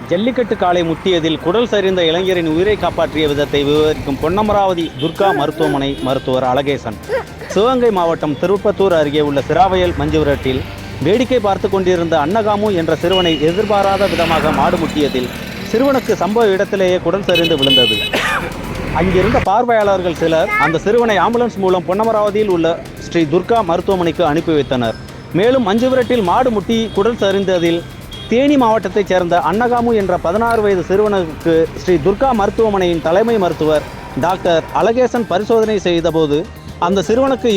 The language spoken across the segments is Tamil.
ஜல்லிக்கட்டு காளை முட்டியதில் குடல் சரிந்த இளைஞரின் உயிரை காப்பாற்றிய விதத்தை விவரிக்கும் பொன்னமராவதி துர்கா மருத்துவமனை மருத்துவர் அழகேசன். சிவகங்கை மாவட்டம் திருப்பத்தூர் அருகே உள்ள சிராவயல் மஞ்சுவிரட்டில் வேடிக்கை பார்த்து கொண்டிருந்த அன்னகாமு என்ற சிறுவனை எதிர்பாராத விதமாக மாடு முட்டியதில் சிறுவனுக்கு சம்பவ இடத்திலேயே குடல் சரிந்து விழுந்தது. அங்கிருந்த பார்வையாளர்கள் சிலர் அந்த சிறுவனை ஆம்புலன்ஸ் மூலம் பொன்னமராவதியில் உள்ள ஸ்ரீ துர்கா மருத்துவமனைக்கு அனுப்பி வைத்தனர். மேலும் மஞ்சுவிரட்டில் மாடு முட்டி குடல் சரிந்ததில் தேனி மாவட்டத்தைச் சேர்ந்த அன்னகாமு என்ற 16 வயது சிறுவனுக்கு ஸ்ரீ துர்கா மருத்துவமனையின் தலைமை மருத்துவர் டாக்டர் அழகேசன் பரிசோதனை செய்தபோது அந்த சிறுவனுக்கு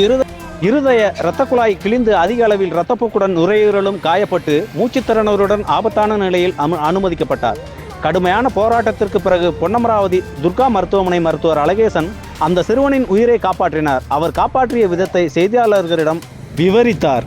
இருதய இரத்த குழாய் கிழிந்து அதிக அளவில் இரத்தப்போக்குடன் நுரையீரலும் காயப்பட்டு மூச்சுத்திறனருடன் ஆபத்தான நிலையில் அனுமதிக்கப்பட்டார். கடுமையான போராட்டத்திற்கு பிறகு பொன்னமராவதி துர்கா மருத்துவமனை மருத்துவர் அழகேசன் அந்த சிறுவனின் உயிரை காப்பாற்றினார். அவர் காப்பாற்றிய விதத்தை செய்தியாளர்களிடம் விவரித்தார்.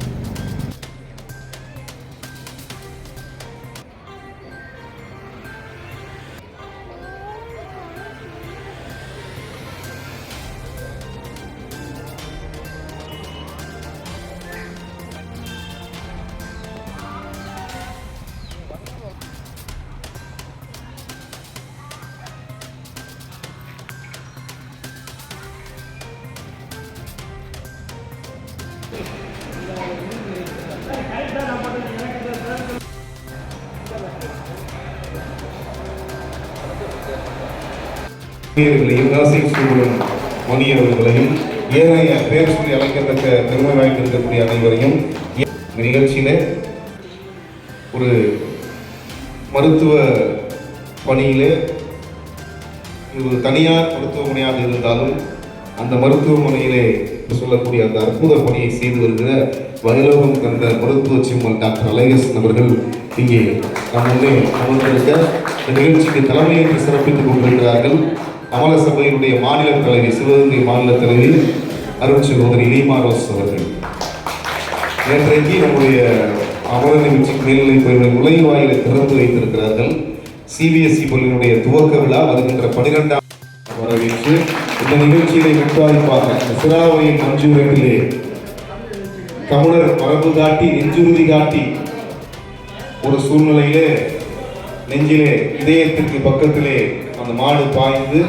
மணி அவர்களையும் ஏனைய பேர் சொல்லி அழைக்கத்தக்க பெருமை வாய்ந்திருக்கக்கூடிய அனைவரையும் நிகழ்ச்சியில ஒரு மருத்துவ பணியிலே ஒரு தனியார் மருத்துவமனையாக இருந்தாலும் அந்த மருத்துவமனையிலே சொல்லக்கூடிய அந்த அற்புத பணியை செய்து வருகிற வயலோகம் கண்ட மருத்துவ சிம்மல் டாக்டர் அழகேசன் அவர்கள் இங்கே நம் முன்னே அமர்ந்திருக்க இந்த நிகழ்ச்சிக்கு தலைமையேற்று சிறப்பித்துக் கொண்டிருக்கிறார்கள். அமல சபையினுடைய மாநில தலைவி, சிவகங்கை மாநில தலைவி அருண் சகோதரி லீமா ரோஸ் அவர்கள் நேற்றைக்கு நம்முடைய அமல நிகழ்ச்சிக்கு மேல்நிலைப் பள்ளியின் நுழைவாயிலை திறந்து வைத்திருக்கிறார்கள். சிபிஎஸ்இ பள்ளியினுடைய துவக்க விழா வருகின்ற 12ஆம் வரவேற்று இந்த நிகழ்ச்சியை முத்தாய்ப்பாக சிராவயல் மஞ்சுவிரட்டிலே தமிழர் மரபு காட்டி நெஞ்சுறுதி காட்டி ஒரு சூழ்நிலையிலே நெஞ்சிலே இதயத்திற்கு பக்கத்திலே அந்த மாடு பாய்ந்து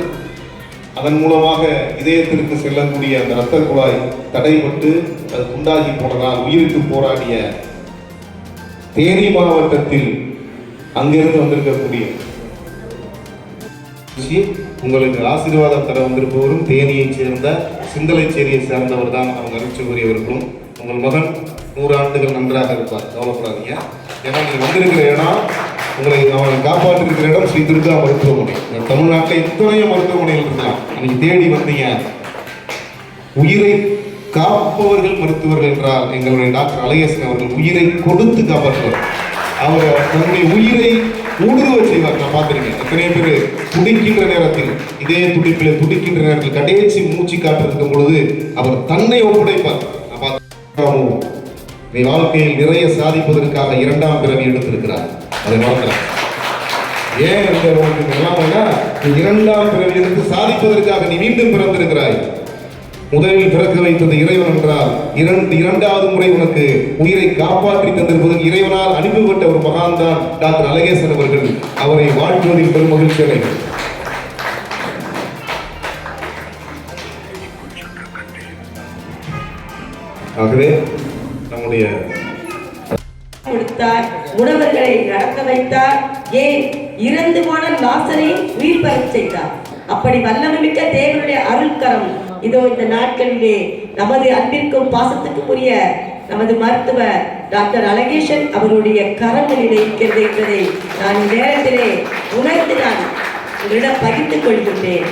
அதன் மூலமாக இதயத்திற்கு செல்லக்கூடிய அந்த இரத்த குழாய் தடைபட்டு அது உண்டாகி போனதால் உயிருக்கு போராடிய தேனி மாவட்டத்தில் அங்கிருந்து வந்திருக்கக்கூடிய உங்களுக்கு ஆசீர்வாதம் தர வந்திருப்பவரும் தேனியைச் சேர்ந்த சிந்தலைச்சேரியை சேர்ந்தவர் தான் அவங்க அறிவிச்சவர்களும். உங்கள் மகன் 100 ஆண்டுகள் நன்றாக இருப்பார், கவலைப்படாதீங்க. ஏன்னா நீங்கள் வந்திருக்கிற இடம், உங்களை அவனை காப்பாற்றிருக்கிற இடம் ஸ்ரீ துர்கா மருத்துவமனை. தமிழ்நாட்டில் இத்தனையோ மருத்துவமனைகள் இருக்கலாம், அன்னைக்கு தேடி வந்தீங்க. உயிரை காப்பவர்கள் மருத்துவர்கள் என்றால் எங்களுடைய டாக்டர் அழகேசன் அவர்கள் உயிரை கொடுத்து காப்பாற்றுவார். அவர் தன்னுடைய உயிரை ஊடுருவ செய்வார். நான் பார்த்துருக்கேன் எத்தனை பேர் துடிக்கின்ற நேரத்தில், இதே துடிப்பில் துடிக்கின்ற நேரத்தில் கடைசி மூச்சு காற்று இருக்கும் பொழுது அவர் தன்னை ஒப்படைப்பார். நான் பார்த்து நீ வாழ்க்கையில் நிறைய சாதிப்பதற்காக 2ஆம் பிறவி எடுத்திருக்கிறார். அதை மறக்கலாம். ஏன் எல்லாம் 2ஆம் பிறவி எடுத்து சாதிப்பதற்காக நீ மீண்டும் பிறந்திருக்கிறாய். முதலில் பிறக்க வைத்தது இறைவன் என்றால் 2வது முறை உனக்கு உயிரை காப்பாற்றி தந்திருப்பது இறைவனால் அனுப்பப்பட்ட ஒரு மகான் தான் டாக்டர் அழகேசன் அவர்கள். அவரை வாழ்த்துவதில் பெரும் மகிழ்ச்சி அடைகிறேன். ஆகவே நம்முடைய கொடுத்தார், உணவர்களை நடக்க வைத்தார், ஏன் இறந்து போன லாசரை உயிர் பெறச் செய்தார். அப்படி வல்லமைமிக்க தேவனுடைய அருள்கரம் இதோ இந்த நாட்களிலே நமது அன்பிற்கும் பாசத்துக்கும் உரிய நமது மருத்துவர் டாக்டர் அழகேசன் அவருடைய கரங்களில் இருக்கிறது என்பதை நான் நேரத்திலே உணர்ந்து நான் உங்களிடம் பகிர்ந்து கொள்கின்றேன்.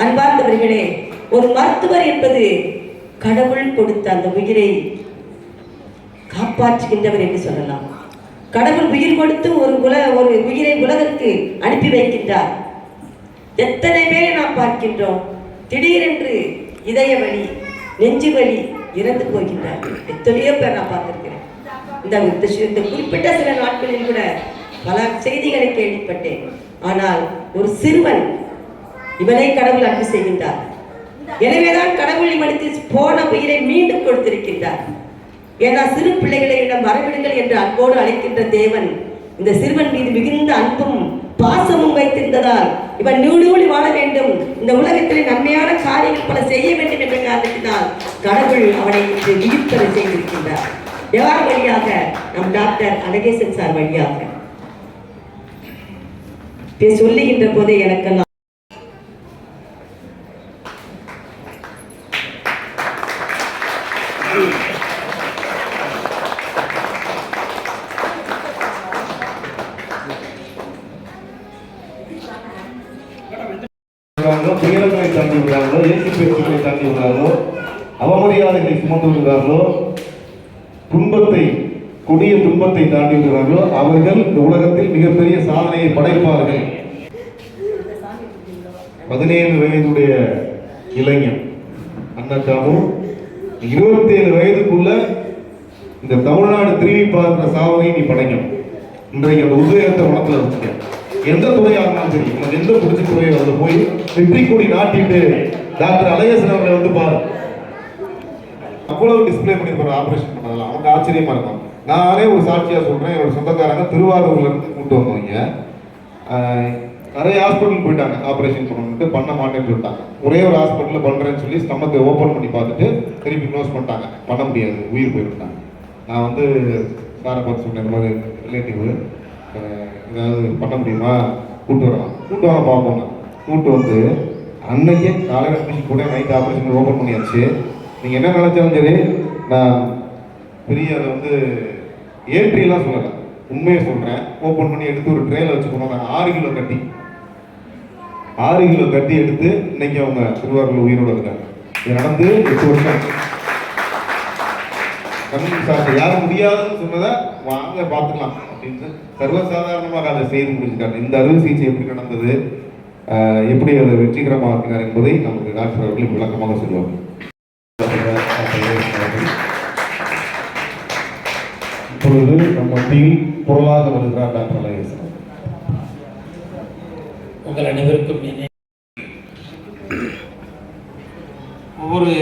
அன்பார்ந்தவர்களே, ஒரு மருத்துவர் என்பது கடவுள் கொடுத்த அந்த உயிரை காப்பாற்றுகின்றவர் என்று சொல்லலாம். கடவுள் உயிர் கொடுத்து ஒரு உயிரை உலகிற்கு அனுப்பி வைக்கின்றார். எத்தனை பேரை நாம் பார்க்கின்றோம், திடீரென்று இதய வலி, நெஞ்சு வலி இறந்து போகின்றார். எத்தனையோ பேர் நான் பார்த்திருக்கிறேன். இந்த குறிப்பிட்ட சில நாட்களில் கூட பல செய்திகளை கேள்விப்பட்டேன். ஆனால் ஒரு சிறுவன், இவனை கடவுள் அன்பு செய்கின்றார். எனவேதான் கடவுள் இவனுக்கு போன உயிரை மீண்டும் கொடுத்திருக்கின்றார். ஏன்னா சிறு பிள்ளைகளிடம் வரவிடுங்கள் என்று அன்போடு அழைக்கின்ற தேவன் இந்த சிறுவன் மீது மிகுந்த அன்பும் பாசமும் வைத்திருந்ததால் இவன் நீடூழி வாழ வேண்டும், இந்த உலகத்தில் நன்மையான காரியங்கள் பல செய்ய வேண்டும் என்ற காரணத்தினால் கடவுள் அவனை இன்று உயிர்ப்பெற செய்திருக்கின்றார். யார் வழியாக? நம் டாக்டர் அழகேசன் சார் வழியாக. சொல்லுகின்ற போதே எனக்கெல்லாம் துயரங்களை தாண்டி விடுறாங்களோ, ஏசி பேச்சுகளை தாண்டி விடுறாங்களோ, அவமரியாதைகளை சுமந்து விடுகிறார்களோ, துன்பத்தை கொடிய துன்பத்தை தாண்டி விடுகிறார்களோ, அவர்கள் இந்த உலகத்தில் மிகப்பெரிய சாதனையை படைப்பார்கள். 17 வயதுடைய இளைஞன் அண்ணாச்சாமும் 27 வயதுக்குள்ள இந்த தமிழ்நாடு திரும்பி பார்க்கிற சாதனையை நீ படைக்கணும். இன்றைக்கு அந்த உதயத்தை மனத்தில் வச்சுக்க. எந்த துறையாக இருந்தாலும் சரி, உனக்கு எந்த பிடிச்ச துறையை அதில் போய் வெற்றி கொடி நாட்டிட்டு டாக்டர் அழகேசன் அவர்களை வந்து பாரு. அவ்வளவு டிஸ்பிளே பண்ணிருப்பாரு ஆபரேஷன் பண்ணதெல்லாம். அவங்க ஆச்சரியமா இருக்கும். நானே ஒரு சாட்சியா சொல்றேன். என்னோட சொந்தக்காரங்க திருவாரூர்ல இருந்து கூட்டு வந்தவங்க நிறைய ஹாஸ்பிட்டல் போயிட்டாங்க. ஆபரேஷன் பண்ணணும்ட்டு பண்ண மாட்டேன்னு சொல்லிட்டாங்க. ஒரே ஒரு ஹாஸ்பிட்டல்ல பண்றேன்னு சொல்லி ஸ்டமக்கை ஓப்பன் பண்ணி பார்த்துட்டு திருப்பி க்ளோஸ் பண்ணிட்டாங்க. பண்ண முடியாது, உயிர் போயிட்டாங்க. நான் வந்து சாரை பார்த்து சொன்னேன், இந்த மாதிரி ரிலேட்டிவ் ஏதாவது பண்ண முடியுமா, கூட்டு வரலாம், கூட்டு வாங்க பார்ப்போங்க. கூட்டு வந்து அன்னைக்கே காலையில் அட்மிஷன் கூட நைட் ஆப்ரேஷன் ஓப்பன் பண்ணியாச்சு. நீங்கள் என்ன நினைச்சாலும் சரி, நான் பெரிய அதை வந்து ஏற்றிலாம் சொல்லலை, உண்மையை சொல்கிறேன். ஓப்பன் பண்ணி எடுத்து ஒரு ட்ரேல வச்சு போனோம். 6 கிலோ கட்டி 6 கிலோ கட்டி எடுத்து இன்னைக்கு அவங்க திருவாரூர் உயிரோடு இருக்காங்க. இது நடந்து 8 வருஷம். சார் யாரும் முடியாதுன்னு சொன்னதை வாங்க பார்த்துக்கலாம் அப்படின்னு சர்வசாதாரணமாக அதை செய்து முடிச்சிருக்காங்க. இந்த அறுவை சிகிச்சை எப்படி நடந்தது, எப்படி அதை வெற்றிகரமாக ஆக்கினார் என்பதை நமக்கு டாக்டர் அவர்கள் விளக்கமாக சொல்லுவாங்க. இப்பொழுது நம் மத்தியில் பொருளாக வருகிறார் டாக்டர் அழகேசன். உங்கள் அனைவருக்கும் ஒவ்வொரு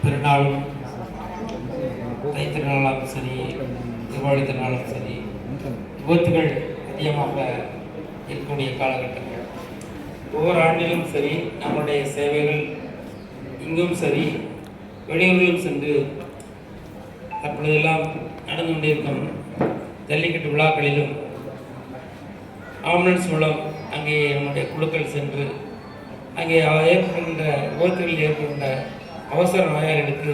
திருநாளும், தைத்திருநாளும் சரி, தீபாவளி திருநாளும் சரி, விபத்துகள் அதிகமாக இருக்கக்கூடிய காலகட்டங்கள். ஒவ்வொரு ஆண்டிலும் சரி, நம்முடைய சேவைகள் இங்கும் சரி, வெளியூரிலும் சென்று தற்பொழுதெல்லாம் நடந்து கொண்டிருக்கும் ஜல்லிக்கட்டு விழாக்களிலும் ஆம்புலன்ஸ் மூலம் அங்கே நம்முடைய குழுக்கள் சென்று அங்கே ஏற்படுகின்ற விபத்துகளில் ஏற்படுகின்ற அவசர நோயாளிகளுக்கு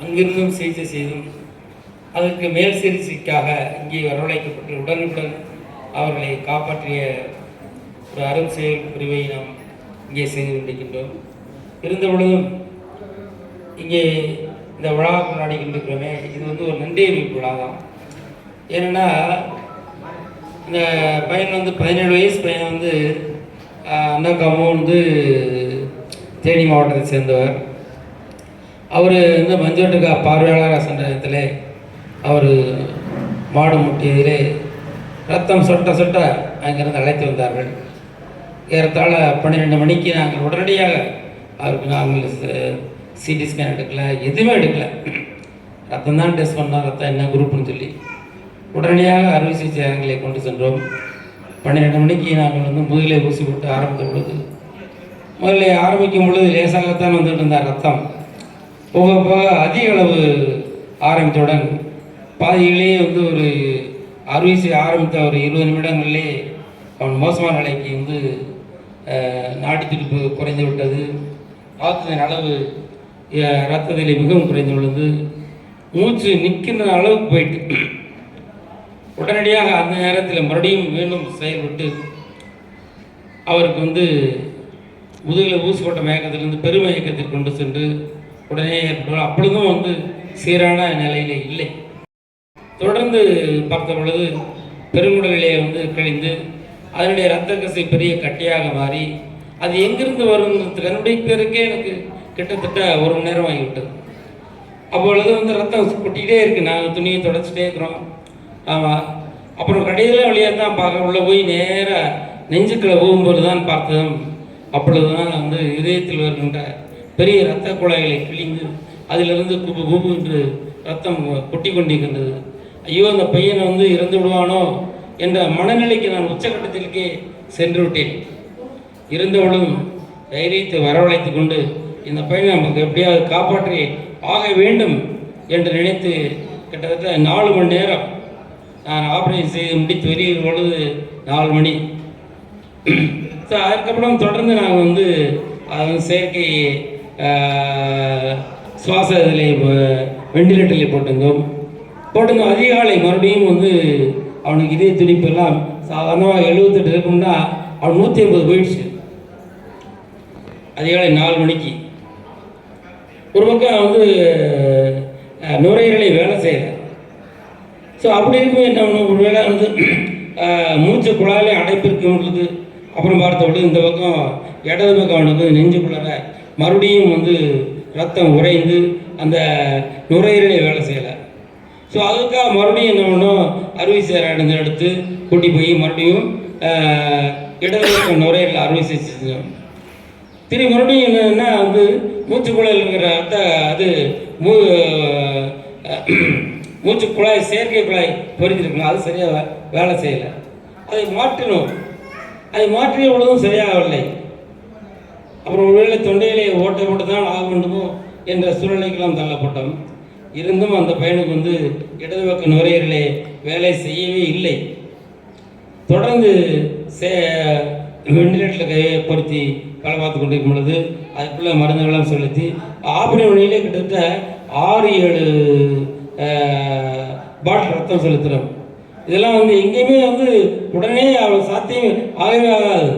அங்கிருந்தும் சிகிச்சை செய்தும் அதற்கு மேல் சிகிச்சைக்காக இங்கே வரவழைக்கப்பட்டு உடனுடன் அவர்களை காப்பாற்றிய ஒரு அரும் செயல் பிரிவை நாம் இங்கே செய்து கொண்டிருக்கின்றோம். இருந்த பொழுதும் இங்கே இந்த விழா கொண்டாடி கொண்டிருக்கிறோமே, இது வந்து ஒரு நன்றி அறிவிப்பு விழா தான். ஏன்னா இந்த பையன் வந்து 17 வயசு பையன் வந்து அண்ணாக்காமும் வந்து தேனி மாவட்டத்தை சேர்ந்தவர். அவர் வந்து மஞ்சோட்டுக்கா பார்வையாளராக சென்ற இடத்துல அவர் மாடு முட்டியதிலே ரத்தம் சொட்ட சொட்ட அங்கிருந்து அழைத்து வந்தார்கள். ஏறத்தாழ 12 மணிக்கு நாங்கள் உடனடியாக அவருக்கு நாங்கள் சிடி ஸ்கேன் எடுக்கல, எதுவுமே எடுக்கல, ரத்தம் தான் டெஸ்ட் பண்ணோம், ரத்தம் என்ன குரூப்னு சொல்லி உடனடியாக அறுவை சிகிச்சை அரங்களை கொண்டு சென்றோம். 12 மணிக்கு நாங்கள் வந்து முதலே ஊசி போட்டு ஆரம்பித்த பொழுது, முதல்ல ஆரம்பிக்கும் பொழுது லேசாகத்தான் வந்துட்டு இருந்தார் ரத்தம். போக போக அதிக அளவு ஆரம்பித்தவுடன் பாதியிலேயே வந்து ஒரு அறுவை செய்ய ஆரம்பித்த ஒரு 20 நிமிடங்களிலே அவன் மோசமான நிலைக்கு வந்து நாடி துடிப்பு குறைந்து விட்டது. ஆக்சிஜன் அளவு இரத்தத்தில் மிகவும் குறைந்து உள்ளது. மூச்சு நிற்கின்ற அளவுக்கு போயிட்டு உடனடியாக அந்த நேரத்தில் மறுபடியும் மீண்டும் செயல்பட்டு அவருக்கு வந்து முதுகில் ஊசி போட்ட மயக்கத்திலிருந்து பெருமயக்கத்தில் கொண்டு சென்று உடனே ஏற்படும். அப்பொழுதும் வந்து சீரான நிலையிலே இல்லை. தொடர்ந்து பார்த்த பொழுது பெருங்குடலிலே வந்து கழிந்து அதனுடைய இரத்த கசை பெரிய கட்டியாக மாறி அது எங்கிருந்து வரும் கண்டுபிடிக்கிறதுக்கே எனக்கு கிட்டத்தட்ட 1 மணி நேரம் ஆகிவிட்டது. அப்பொழுது வந்து ரத்தம் கொட்டிக்கிட்டே இருக்குது. நாங்கள் துணியை தொடச்சிட்டே இருக்கிறோம். ஆமாம். அப்புறம் கடையில் வழியாக தான் பார்க்க உள்ள போய் நேராக நெஞ்சுக்களை ஊகும்போது தான் பார்த்ததும் அப்பொழுது தான் வந்து இதயத்தில் வருகின்ற பெரிய இரத்த குழாய்களை கிழிந்து அதிலிருந்து குபு குபு என்று ரத்தம் கொட்டி கொண்டிருக்கின்றது. ஐயோ, அந்த பையனை வந்து இறந்து விடுவானோ என்ற மனநிலைக்கு நான் உச்சகட்டத்திற்கே சென்று விட்டேன். இருந்தவளும் தைரியத்தை வரவழைத்து கொண்டு இந்த பையனை நமக்கு எப்படியாவது காப்பாற்றி ஆக வேண்டும் என்று நினைத்து கிட்டத்தட்ட 4 மணி நேரம் நான் ஆப்ரேஷன் செய்து முடித்து வெளியில் பொழுது 4 மணி. ஸோ அதுக்கப்புறம் தொடர்ந்து நாங்கள் வந்து செயற்கை சுவாச இதில் வெண்டிலேட்டரில் போட்டிருந்தோம். அதிகாலை மறுபடியும் வந்து அவனுக்கு இதய துடிப்பெல்லாம் சாதாரணமாக 78 இருக்கும்னா அவன் 180 போயிடுச்சு. அதிகாலை 4 மணிக்கு. ஒரு பக்கம் வந்து நுரையீரலை வேலை செய்யலை. ஸோ அப்படி இருக்கும் என்ன ஒரு வேளை வந்து மூச்சு குழாயிலே அடைப்பு இருக்கிறவங்களுக்கு அப்புறம் பார்த்தபொழுது இந்த பக்கம் இடது பக்கம் அவனுக்கு நெஞ்சுக்குள்ளார மறுபடியும் வந்து ரத்தம் உறைந்து அந்த நுரையீரலை வேலை செய்யலை. ஸோ அதுக்காக மறுபடியும் என்ன பண்ணோம், அறுவை சிகிச்சை எடுத்து கூட்டி போய் மறுபடியும் இடது பக்கம் நுரையீரல் அறுவை சிகிச்சை செஞ்சோம். திரும்பி மறுபடியும் என்னன்னா வந்து மூச்சுக்குழாயில் இருக்கிற அது மூச்சு குழாய் செயற்கை குழாய் பொறிஞ்சிருக்கணும், அது சரியாக வேலை செய்யலை. அதை மாற்றணும். அதை மாற்றிய பொழுதும் சரியாகவில்லை. அப்புறம் ஒருவேளை தொண்டையிலே ஓட்ட போட்டு தான் ஆக வேண்டுமோ என்ற சூழ்நிலைக்கெல்லாம் தள்ளப்பட்டோம். இருந்தும் அந்த பையனுக்கு வந்து இடது பக்க நுரையீரலே வேலை செய்யவே இல்லை. தொடர்ந்து வெண்டிலேட்டரில் கையை பொருத்தி வேலை பார்த்து கொண்டிருக்கும் பொழுது அதுக்குள்ளே மருந்துகள்லாம் செலுத்தி ஆப்ரேஷன் வழியிலே கிட்டத்தட்ட 6-7 பாட்டில் ரத்தம் செலுத்துகிறோம். இதெல்லாம் வந்து எங்கேயுமே வந்து உடனே அவள் சாத்தியம் ஆகவே ஆகாது.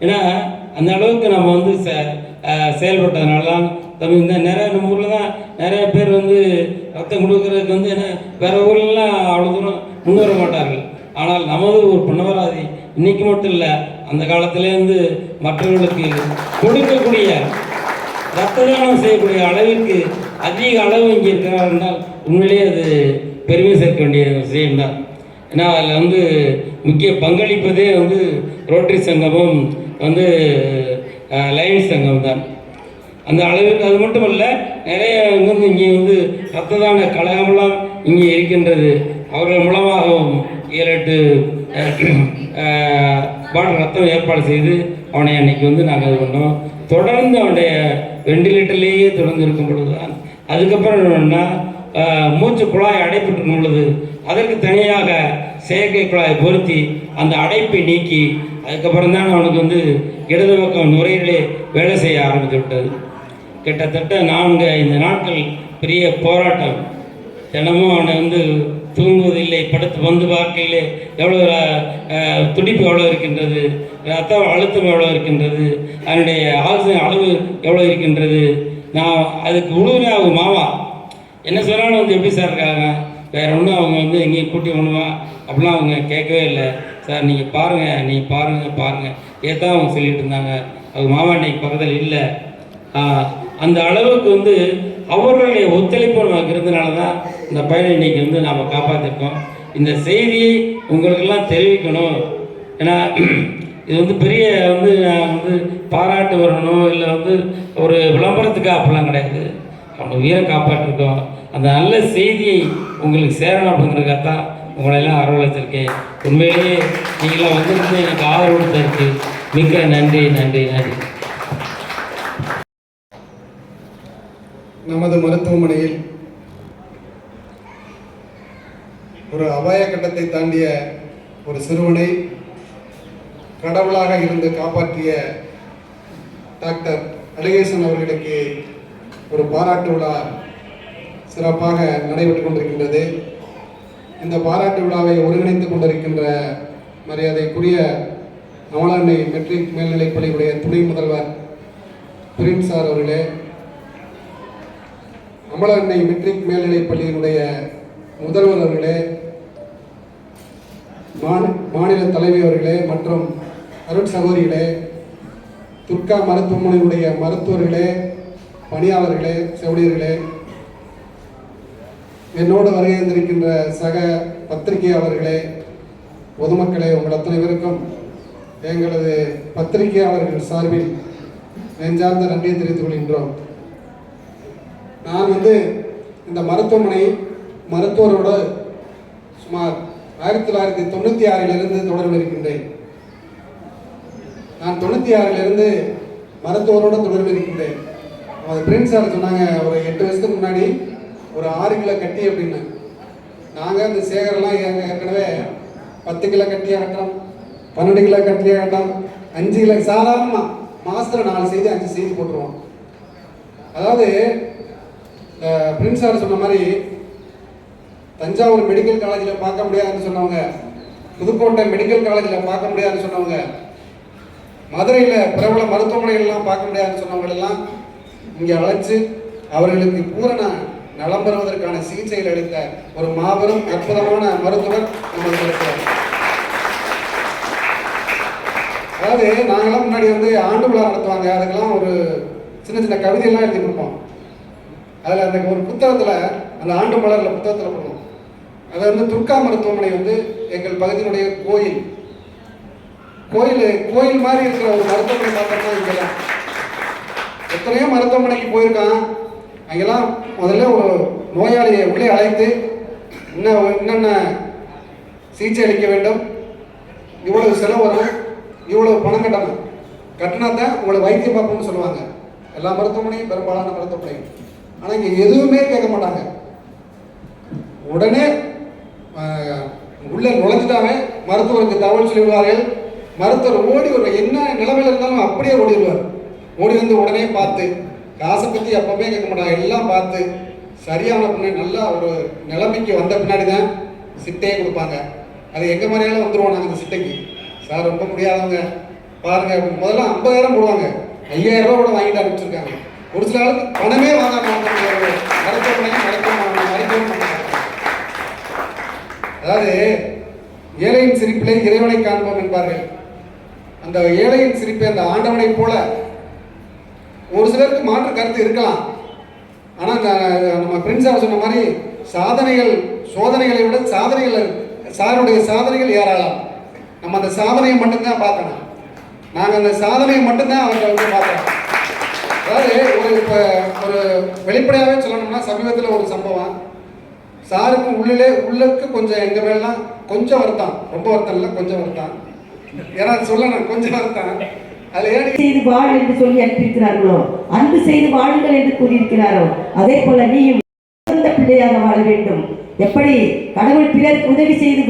ஏன்னா அந்த அளவுக்கு நம்ம வந்து செயல்பட்டதுனால தான் இந்த நிறைய நம்ம ஊரில் தான் நிறைய பேர் வந்து ரத்தம் கொடுக்கறதுக்கு வந்து என்ன வேறு ஊர்லலாம் அவ்வளோ தூரம் முன் வர மாட்டார்கள். ஆனால் நமது ஒரு பொன்னவராதி இன்னைக்கு மட்டும் இல்லை, அந்த காலத்திலேருந்து மற்றவர்களுக்கு கொடுக்கக்கூடிய ரத்த தானம் செய்யக்கூடிய அளவிற்கு அதிக அளவு இங்கே இருக்கிறார் என்றால் உண்மையிலேயே அது பெருமை சேர்க்க வேண்டிய விஷயம்தான். ஏன்னா அதில் வந்து முக்கிய பங்களிப்பதே வந்து ரோட்டரி சங்கமும் வந்து லயன்ஸ் சங்கம் தான். அந்த அளவுக்கு அது மட்டும் இல்லை, நிறைய வந்து இங்கே வந்து ரத்த தான கழகமெல்லாம் இங்கே இருக்கின்றது. அவர்கள் மூலமாகவும் 7-8 பாட்டில் ரத்தம் ஏற்பாடு செய்து அவனை அன்னைக்கு வந்து நாங்கள் இது பண்ணோம். தொடர்ந்து அவனுடைய வெண்டிலேட்டர்லேயே தொடர்ந்து இருக்கும் பொழுது தான் அதுக்கப்புறம் என்னென்னா மூச்சு குழாய் அடைப்பட்டு உள்ளது. அதற்கு தனியாக செயற்கை குழாய் பொருத்தி அந்த அடைப்பை நீக்கி அதுக்கப்புறம் தான் அவனுக்கு வந்து இடது பக்கம் நுரையிலே வேலை செய்ய ஆரம்பித்து விட்டது. கிட்டத்தட்ட 4-5 நாட்கள் பெரிய போராட்டம். தினமும் அவனை வந்து தூங்குவதில்லை, படுத்து வந்து பார்க்கையிலே எவ்வளோ துடிப்பு எவ்வளோ இருக்கின்றது, ரத்த அழுத்தம் எவ்வளோ இருக்கின்றது, அதனுடைய ஆக்சிஜன் அளவு எவ்வளோ இருக்கின்றது. நான் அதுக்கு உழுவுறாங்க மாமா என்ன சொன்னாலும் வந்து எப்படி சார் இருக்காங்க, வேறு ஒன்றும் அவங்க வந்து எங்கேயும் கூட்டி பண்ணுவான் அப்படிலாம் அவங்க கேட்கவே இல்லை. சார் நீங்கள் பாருங்கள் ஏதான் அவங்க சொல்லிட்டு இருந்தாங்க. அவங்க மாமா இன்னைக்கு பக்கத்தில் இல்லை. அந்த அளவுக்கு வந்து அவர்களுடைய ஒத்துழைப்பு நமக்கு இருந்தனால தான் இந்த பையனை இன்னைக்கு வந்து நாம் காப்பாற்றிருக்கோம். இந்த செய்தியை உங்களுக்கெல்லாம் தெரிவிக்கணும். ஏன்னா இது வந்து பெரிய வந்து நான் வந்து பாராட்டு வரணும் இல்லை வந்து ஒரு விளம்பரத்துக்காக அப்படிலாம் கிடையாது. அவங்க உயிரை காப்பாற்றிருக்கோம். அந்த நல்ல செய்தியை உங்களுக்கு சேரணும் அப்படிங்கிறதுக்காக தான் உங்களெல்லாம் அரவழைச்சிருக்கேன். உண்மையிலேயே நீங்களாம் வந்துருந்து எனக்கு ஆதரவு கொடுத்ததுக்கு மிக்க நன்றி. நமது மருத்துவமனையில் ஒரு அபாய கட்டத்தை தாண்டிய ஒரு சிறுவனை கடவுளாக இருந்து காப்பாற்றிய டாக்டர் அழகேசன் அவர்களுக்கு ஒரு பாராட்டு விழா சிறப்பாக நடைபெற்று கொண்டிருக்கின்றது. இந்த பாராட்டு விழாவை ஒருங்கிணைத்துக் கொண்டிருக்கின்ற மரியாதைக்குரிய அமலன்னை மெட்ரிக் மேல்நிலைப் பள்ளியுடைய துணை முதல்வர் பிரின்ஸ் சார் அவர்களே, அமலன்னை மெட்ரிக் மேல்நிலைப் பள்ளியினுடைய முதல்வர் அவர்களே, மாநில தலைவி அவர்களே மற்றும் அருட்சகோதரிகளே, துர்கா மருத்துவமனையினுடைய மருத்துவர்களே, பணியாளர்களே, செவிலியர்களே, என்னோடு வருகை இருந்திருக்கின்ற சக பத்திரிகையாளர்களே, பொதுமக்களே, உங்கள் அத்தனை பேருக்கும் எங்களது பத்திரிகையாளர்கள் சார்பில் நெஞ்சார்ந்த நன்றியை தெரிவித்துக் கொள்கின்றோம். நான் இந்த மருத்துவமனை மருத்துவரோடு சுமார் 1996 தொடர்பில் இருக்கின்றேன். நான் 96 மருத்துவரோட தொடர்பில் இருக்கின்றேன். அது பிரின்ஸ் சார் சொன்னாங்க, ஒரு 8 வருஷத்துக்கு முன்னாடி ஒரு 6 கிலோ கட்டி அப்படின்னு. நாங்கள் இந்த சேகரெல்லாம் ஏற்கனவே 10 கிலோ கட்டியாக கட்டுறோம், 12 கிலோ கட்டியாக கட்டோம், 5 கிலோ சாதாரணமாக மாதத்தில் 4 செய்தி 5 செய்தி போட்டுருவோம். அதாவது பிரின்ஸ் சார் சொன்ன மாதிரி தஞ்சாவூர் மெடிக்கல் காலேஜில் பார்க்க முடியாதுன்னு சொன்னவங்க, புதுக்கோட்டை மெடிக்கல் காலேஜில் பார்க்க முடியாதுன்னு சொன்னவங்க, மதுரையில் பிரபல மருத்துவமனைகள்லாம் பார்க்க முடியாதுன்னு சொன்னவங்களெல்லாம் இங்கே அழைச்சி அவர்களுக்கு பூரண நலம் பெறுவதற்கான சிகிச்சைகள் அளித்த ஒரு மாபெரும் அற்புதமான மருத்துவர் நமக்கு இருக்கிறார். அதாவது நாங்களாம் முன்னாடி ஆண்டு விழா நடத்துவாங்க, அதுக்கெல்லாம் ஒரு சின்ன சின்ன கவிதையெல்லாம் எழுதி கொடுப்போம். அதில் அந்த ஒரு புத்தகத்தில், அந்த ஆண்டு மலரில் புத்தகத்தில் கொடுப்போம். அதை துர்கா மருத்துவமனை எங்கள் பகுதியினுடைய கோயில் மாதிரி இருக்கிற ஒரு மருத்துவமனை பார்த்தோம்னா இங்கெல்லாம் எத்தனையோ மருத்துவமனைக்கு போயிருக்கான். அங்கெல்லாம் முதல்ல ஒரு நோயாளியை உள்ளே அழைத்து என்னென்ன சிகிச்சை அளிக்க வேண்டும், இவ்வளவு செலவு வரும், இவ்வளவு பணம் கட்டினா தான் உங்களை வைத்தியம் பார்ப்போம்னு சொல்லுவாங்க எல்லா மருத்துவமனையும், பெரும்பாலான மருத்துவமனையும். ஆனால் இங்கே எதுவுமே கேட்க மாட்டாங்க. உடனே உள்ளே நுழைஞ்சிட்டாவே மருத்துவருக்கு தகவல் சொல்லிவிடுவார்கள். மருத்துவர் ஓடி வருவார், என்ன நிலைமையில் இருந்தாலும் அப்படியே ஓடிடுவார். ஓடி உடனே பார்த்து காசை பற்றி அப்பவே கேட்க மாட்டாங்க, எல்லாம் பார்த்து சரியான பின்னாடி நல்லா ஒரு நிலைமைக்கு வந்த பின்னாடி தான் சிட்டையே கொடுப்பாங்க. அது எங்கள் மாதிரியாலும் வந்துடுவோம் நாங்கள் அந்த சிட்டைக்கு. சார் ரொம்ப முடியாதவங்க பாருங்க அப்படின்னு முதல்ல 50,000 போடுவாங்க, 5,000 ரூபா கூட வாங்கிட்டு அனுப்பிச்சிருக்காங்க. ஒரு சில ஆளுக்கு பணமே வாங்க மருத்துவமனையும் அதாவது ஏழையின் சிரிப்பிலே இறைவனை காண்போம் என்பார்கள். அந்த ஏழையின் சிரிப்பை அந்த ஆண்டவனை போல ஒரு சிலருக்கு மாற்று கருத்து இருக்கலாம். ஆனால் நம்ம பிரின்ஸ் சொன்ன மாதிரி சோதனைகளை விட சாருடைய சாதனைகள் ஏராளம். நம்ம அந்த சாதனையை மட்டும்தான் பார்க்கணும். நாங்கள் அந்த சாதனையை மட்டும்தான் அவங்க பார்க்கணும். அதாவது ஒரு வெளிப்படையாகவே சொல்லணும்னா, சமீபத்தில் ஒரு சம்பவம், சாருக்கு உள்ளுக்கு கொஞ்சம் எங்கள் மேலாம் கொஞ்சம் வருத்தம், ரொம்ப வருத்தம் இல்லை, கொஞ்சம் வருத்தம். ஏன்னா சொல்லணும், கொஞ்சம் வருத்தம். செய்து வாழ் என்று சொல்லி அனுப்பியிருக்கிறார்களோ, அன்பு செய்து வாழுங்கள் என்று கூறியிருக்கிறாரோ, அதே போல நீயும் பிள்ளையாக வாழ வேண்டும். எப்படி கடவுள் பிறருக்கு உதவி செய்து